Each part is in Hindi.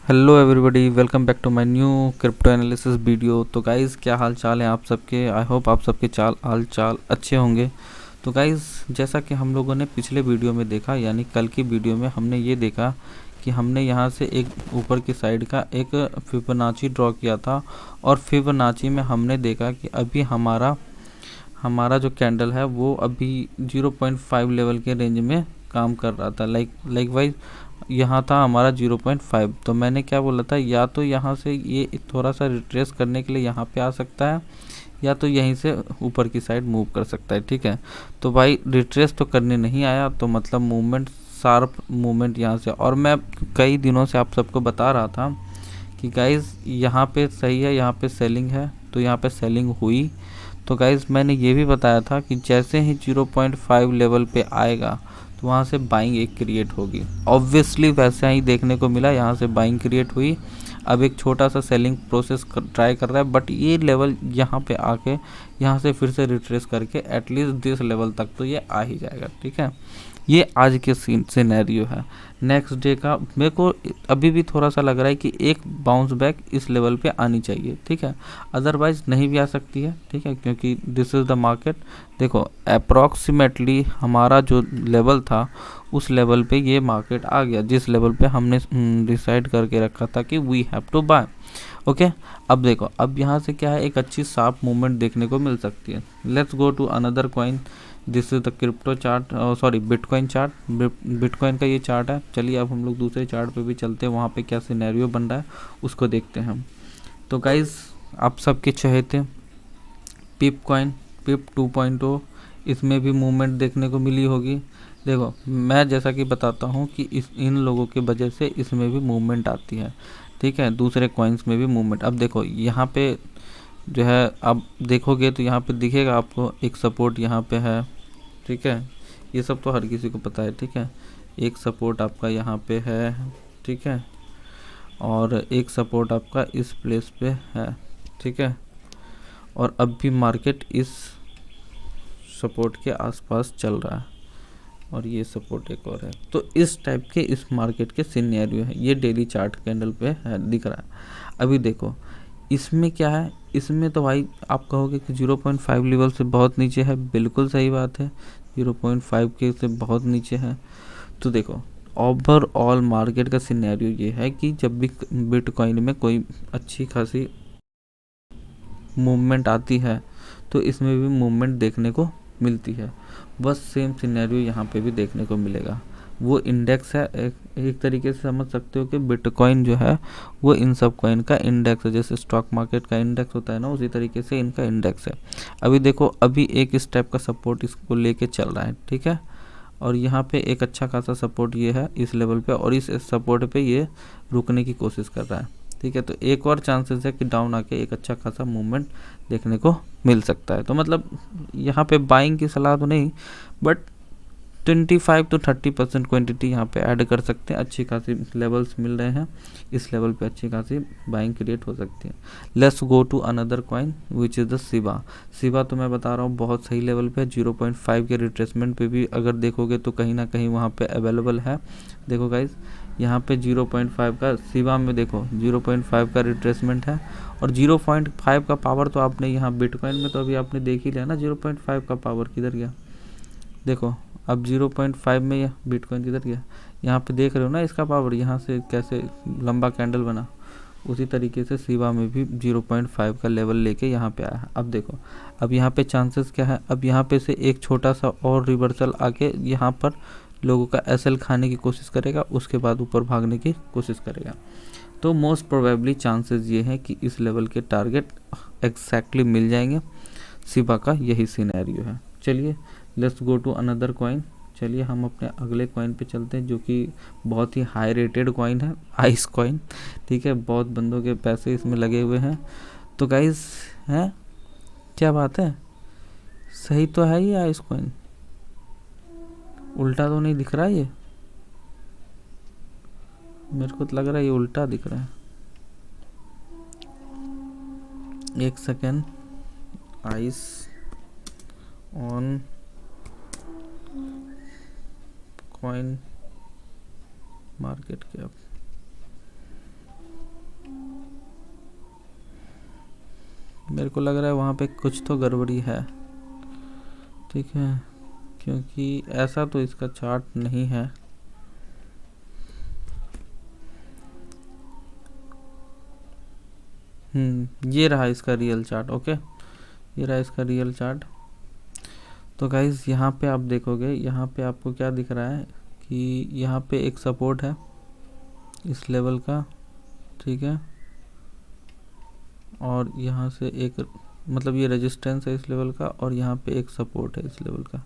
Hello everybody, welcome back to my new crypto analysis video. तो गाइज़, क्या हाल चाल है आप सबके। आई होप आप सबके हाल चाल अच्छे होंगे। तो गाइज़, जैसा कि हम लोगों ने पिछले वीडियो में देखा, यानी कल की वीडियो में हमने ये देखा कि हमने यहाँ से एक ऊपर की साइड का एक फिबोनाची ड्रॉ किया था। और फिबोनाची में हमने देखा कि अभी हमारा हमारा जो कैंडल है वो अभी 0.5 लेवल के रेंज में काम कर रहा था। लाइक वाइज यहाँ था हमारा 0.5। तो मैंने क्या बोला था, या तो यहाँ से ये थोड़ा सा रिट्रेस करने के लिए यहाँ पे आ सकता है, या तो यहीं से ऊपर की साइड मूव कर सकता है। ठीक है, तो भाई रिट्रेस तो करने नहीं आया, तो मतलब मूवमेंट, शार्प मूवमेंट यहाँ से। और मैं कई दिनों से आप सबको बता रहा था कि गाइज़ यहाँ पे सही है, यहाँ पे सेलिंग है, तो यहाँ पे सेलिंग हुई। तो गाइज़, मैंने ये भी बताया था कि जैसे ही 0.5 लेवल पे आएगा तो वहाँ से बाइंग एक क्रिएट होगी। ऑब्वियसली वैसा ही देखने को मिला, यहाँ से बाइंग क्रिएट हुई। अब एक छोटा सा सेलिंग प्रोसेस ट्राई कर रहा है, बट ये लेवल यहाँ पे आके यहाँ से फिर से रिट्रेस करके एटलीस्ट दिस लेवल तक तो ये आ ही जाएगा। ठीक है, ये आज के सिनेरियो है। नेक्स्ट डे का मेरे को अभी भी थोड़ा सा लग रहा है कि एक बाउंस बैक इस लेवल पे आनी चाहिए। ठीक है, अदरवाइज नहीं भी आ सकती है। ठीक है, क्योंकि दिस इज़ द मार्केट। देखो, अप्रॉक्सीमेटली हमारा जो लेवल था उस लेवल पे ये मार्केट आ गया, जिस लेवल पे हमने डिसाइड करके रखा था कि we have to buy. Okay, अब देखो, अब यहाँ से क्या है, एक अच्छी शार्प मूवमेंट देखने को मिल सकती है। Let's go to another coin. This is the crypto chart, sorry bitcoin chart. Bitcoin का ये चार्ट है। चलिए अब हम लोग दूसरे चार्ट पे भी चलते हैं, वहाँ पे क्या सिनेरियो बन रहा है उसको देखते हैं हम। तो गाइज, आप सबके चहेते पिप कॉइन, पिप 2.0, इसमें भी मूवमेंट देखने को मिली होगी। देखो, मैं जैसा कि बताता हूँ कि इन लोगों के वजह से इसमें भी मूवमेंट आती है। ठीक है, दूसरे कॉइन्स में भी मूवमेंट। अब देखो यहाँ पे जो है, आप देखोगे तो यहाँ पे दिखेगा आपको एक सपोर्ट यहाँ पे है। ठीक है, ये सब तो हर किसी को पता है। ठीक है, एक सपोर्ट आपका यहाँ पे है। ठीक है, और एक सपोर्ट आपका इस प्लेस पे है। ठीक है, और अब भी मार्केट इस सपोर्ट के आसपास चल रहा है, और ये सपोर्ट एक और है। तो इस टाइप के इस मार्केट के सिनेरियो है। ये डेली चार्ट कैंडल पे है, दिख रहा है। अभी देखो इसमें क्या है, इसमें तो भाई आप कहोगे कि 0.5 लेवल से बहुत नीचे है। बिल्कुल सही बात है, 0.5 के से बहुत नीचे है। तो देखो, ओवरऑल मार्केट का सिनेरियो ये है कि जब भी बिटकॉइन में कोई अच्छी खासी मूवमेंट आती है तो इसमें भी मूवमेंट देखने को मिलती है। बस सेम सिनेरियो यहाँ पे भी देखने को मिलेगा। वो इंडेक्स है, एक तरीके से समझ सकते हो कि बिटकॉइन जो है वो इन सब कॉइन का इंडेक्स है। जैसे स्टॉक मार्केट का इंडेक्स होता है ना, उसी तरीके से इनका इंडेक्स है। अभी देखो, अभी एक इस टाइप का सपोर्ट इसको लेके चल रहा है। ठीक है, और यहाँ पे एक अच्छा खासा सपोर्ट ये है इस लेवल पे, और इस सपोर्ट पे ये रुकने की कोशिश कर रहा है। ठीक है, तो एक और चांसेस है कि डाउन आके एक अच्छा खासा मूवमेंट देखने को मिल सकता है। तो मतलब यहाँ पे बाइंग की सलाह तो नहीं, बट 25 to 30% क्वांटिटी यहाँ पे ऐड कर सकते हैं। अच्छी खासी लेवल्स मिल रहे हैं, इस लेवल पे अच्छी खासी बाइंग क्रिएट हो सकती है। Let's go to another coin which is the Shiba. Shiba तो मैं बता रहा हूँ बहुत सही लेवल पे, 0.5 के रिट्रेसमेंट पे भी अगर देखोगे तो कहीं ना कहीं वहाँ पे अवेलेबल है। देखो गाइज, यहाँ पे 0.5 का सिबा में देखो 0.5 का रिट्रेसमेंट है, और 0.5 का पावर तो आपने यहाँ बिटकॉइन में तो अभी आपने देख ही लिया ना, 0.5 का पावर किधर गया। देखो अब 0.5 में यह बिटकॉइन किधर गया, यहाँ पे देख रहे हो ना इसका पावर, यहाँ से कैसे लंबा कैंडल बना। उसी तरीके से सिबा में भी 0.5 का लेवल लेके यहाँ पे आया है। अब देखो, अब यहाँ पे चांसेस क्या है, अब यहाँ पे से एक छोटा सा और रिवर्सल आके यहाँ पर लोगों का एसएल खाने की कोशिश करेगा, उसके बाद ऊपर भागने की कोशिश करेगा। तो मोस्ट प्रोबेबली चांसेस ये हैं कि इस लेवल के टारगेट एग्जैक्टली मिल जाएंगे। सिबा का यही सिनेरियो है। चलिए let's go to another coin. चलिए हम अपने अगले कॉइन पे चलते हैं, जो कि बहुत ही हाई रेटेड कॉइन है, आइस कॉइन। ठीक है, बहुत बंदों के पैसे इसमें लगे हुए हैं। तो गाइस, हैं क्या बात है, सही तो है ये आइस कॉइन, उल्टा तो नहीं दिख रहा है ये। मेरे को तो लग रहा है ये उल्टा दिख रहा है। एक second, ice on coin market cap, मेरे को लग रहा है वहाँ पे कुछ तो गड़बड़ी है, ठीक है, क्योंकि ऐसा तो इसका चार्ट नहीं है। ये रहा इसका रियल चार्ट। ओके, ये रहा इसका रियल चार्ट। तो गाइज यहाँ पे आप देखोगे, यहाँ पे आपको क्या दिख रहा है कि यहाँ पे एक सपोर्ट है इस लेवल का, ठीक है, और यहाँ से एक मतलब ये रेजिस्टेंस है इस लेवल का, और यहाँ पे एक सपोर्ट है इस लेवल का।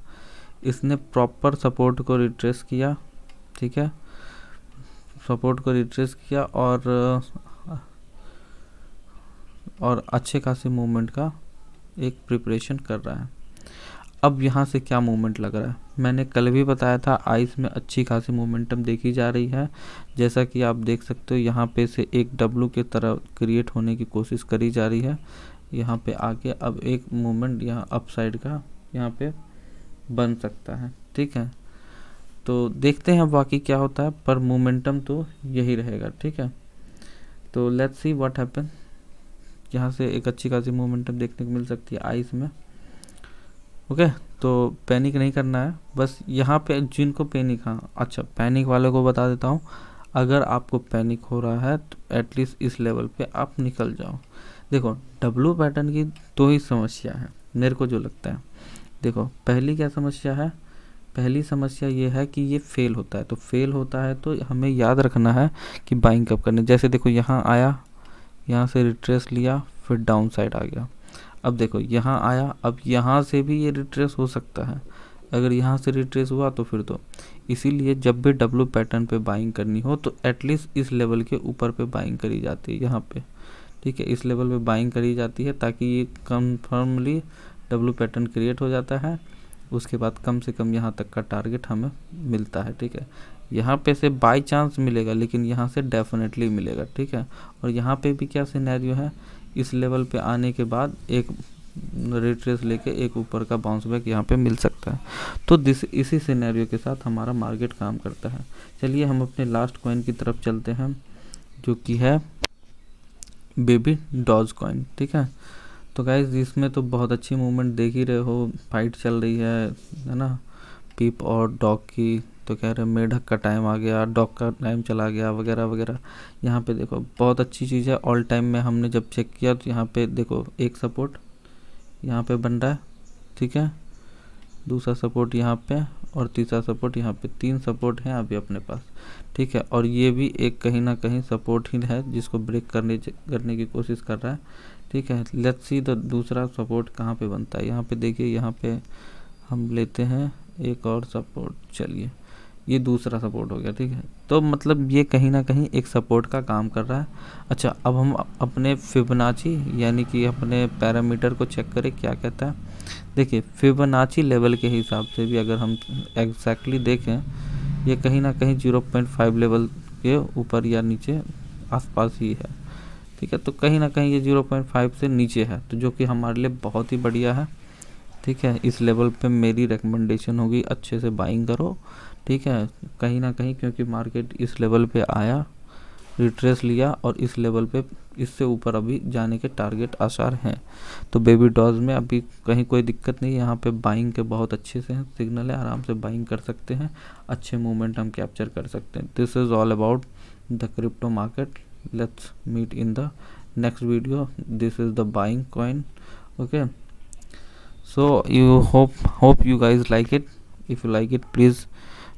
इसने प्रॉपर सपोर्ट को रिट्रेस किया, ठीक है, सपोर्ट को रिट्रेस किया और अच्छे खासे मूवमेंट का एक प्रिपरेशन कर रहा है। अब यहाँ से क्या मूवमेंट लग रहा है, मैंने कल भी बताया था आइस में अच्छी खासी मोमेंटम देखी जा रही है। जैसा कि आप देख सकते हो यहाँ पे से एक डब्लू की तरह क्रिएट होने की कोशिश करी जा रही है। यहाँ पे आके अब एक मूवमेंट यहाँ अपसाइड का यहाँ पे बन सकता है, ठीक है। तो देखते हैं बाकी क्या होता है, पर मोमेंटम तो यही रहेगा, ठीक है। तो लेट्स सी व्हाट हैपन। यहाँ से एक अच्छी खासी मोमेंटम देखने को मिल सकती है आइस में। ओके, तो पैनिक नहीं करना है बस। यहाँ पे जिनको पैनिक, हाँ अच्छा, पैनिक वाले को बता देता हूँ, अगर आपको पैनिक हो रहा है तो एटलीस्ट इस लेवल पे आप निकल जाओ। देखो डब्लू पैटर्न की दो ही समस्या है मेरे को जो लगता है। देखो पहली क्या समस्या है, पहली समस्या ये है कि ये फेल होता है। तो फेल होता है तो हमें याद रखना है कि बाइंग कब करनी। जैसे देखो यहाँ आया, यहाँ से रिट्रेस लिया, फिर डाउन साइड आ गया। अब देखो यहाँ आया, अब यहाँ से भी ये रिट्रेस हो सकता है। अगर यहाँ से रिट्रेस हुआ तो फिर तो, इसीलिए जब भी डब्लू पैटर्न पे बाइंग करनी हो तो एटलीस्ट इस लेवल के ऊपर पे बाइंग करी जाती है यहाँ पे, ठीक है, इस लेवल पे बाइंग करी जाती है ताकि ये कन्फर्मली डब्लू पैटर्न क्रिएट हो जाता है। उसके बाद कम से कम यहाँ तक का टारगेट हमें मिलता है, ठीक है। यहाँ पे से बाई चांस मिलेगा लेकिन यहाँ से डेफिनेटली मिलेगा, ठीक है। और यहाँ पे भी क्या सिनेरियो है, इस लेवल पे आने के बाद एक रिट्रेस लेके एक ऊपर का बाउंस बैक यहाँ पे मिल सकता है। तो इसी सिनेरियो के साथ हमारा मार्केट काम करता है। चलिए हम अपने लास्ट कॉइन की तरफ चलते हैं जो कि है बेबी डॉज कॉइन, ठीक है। तो गाइज इसमें तो बहुत अच्छी मूवमेंट देख ही रहे हो, फाइट चल रही है ना, पीप और डॉग की। तो कह रहे मेढक का टाइम आ गया, डॉग का टाइम चला गया, वगैरह वगैरह। यहाँ पे देखो बहुत अच्छी चीज़ है। ऑल टाइम में हमने जब चेक किया तो यहाँ पे देखो एक सपोर्ट यहाँ पे बन रहा है, ठीक है, दूसरा सपोर्ट यहाँ पे और तीसरा सपोर्ट यहाँ पे। 3 सपोर्ट हैं अभी अपने पास, ठीक है। और ये भी एक कहीं ना कहीं सपोर्ट ही है जिसको ब्रेक करने की कोशिश कर रहा है, ठीक है। लेट्स सी द दूसरा सपोर्ट कहाँ पे बनता है। यहाँ पे देखिए, यहाँ पे हम लेते हैं एक और सपोर्ट। चलिए ये दूसरा सपोर्ट हो गया, ठीक है। तो मतलब ये कहीं ना कहीं एक सपोर्ट का काम कर रहा है। अच्छा, अब हम अपने फिबोनाची यानी कि अपने पैरामीटर को चेक करें क्या कहता है। देखिए फिबोनाची लेवल के हिसाब से भी अगर हम एग्जैक्टली देखें, ये कहीं ना कहीं 0.5 लेवल के ऊपर या नीचे आसपास ही है, ठीक है। तो कहीं ना कहीं ये 0.5 से नीचे है, तो जो कि हमारे लिए बहुत ही बढ़िया है, ठीक है। इस लेवल पे मेरी रिकमेंडेशन होगी अच्छे से बाइंग करो, ठीक है। कहीं ना कहीं क्योंकि मार्केट इस लेवल पे आया, रिट्रेस लिया और इस लेवल पे इससे ऊपर अभी जाने के टारगेट आसार हैं। तो बेबी डॉज में अभी कहीं कोई दिक्कत नहीं है, यहाँ पे बाइंग के बहुत अच्छे से हैं सिग्नल है, आराम से बाइंग कर सकते हैं, अच्छे मूवमेंट हम कैप्चर कर सकते हैं। This is all about the crypto market. Let's meet in the next video. This is the buying coin, okay. So you hope you guys like it. If you like it, please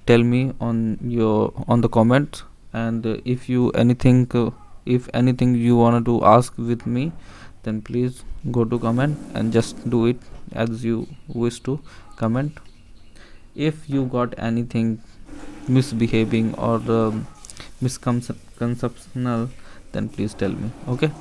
tell me on the comments. And if anything you wanted to ask with me, then please go to comment and just do it as you wish to comment. If you got anything misbehaving or misconceptional, then please tell me, okay.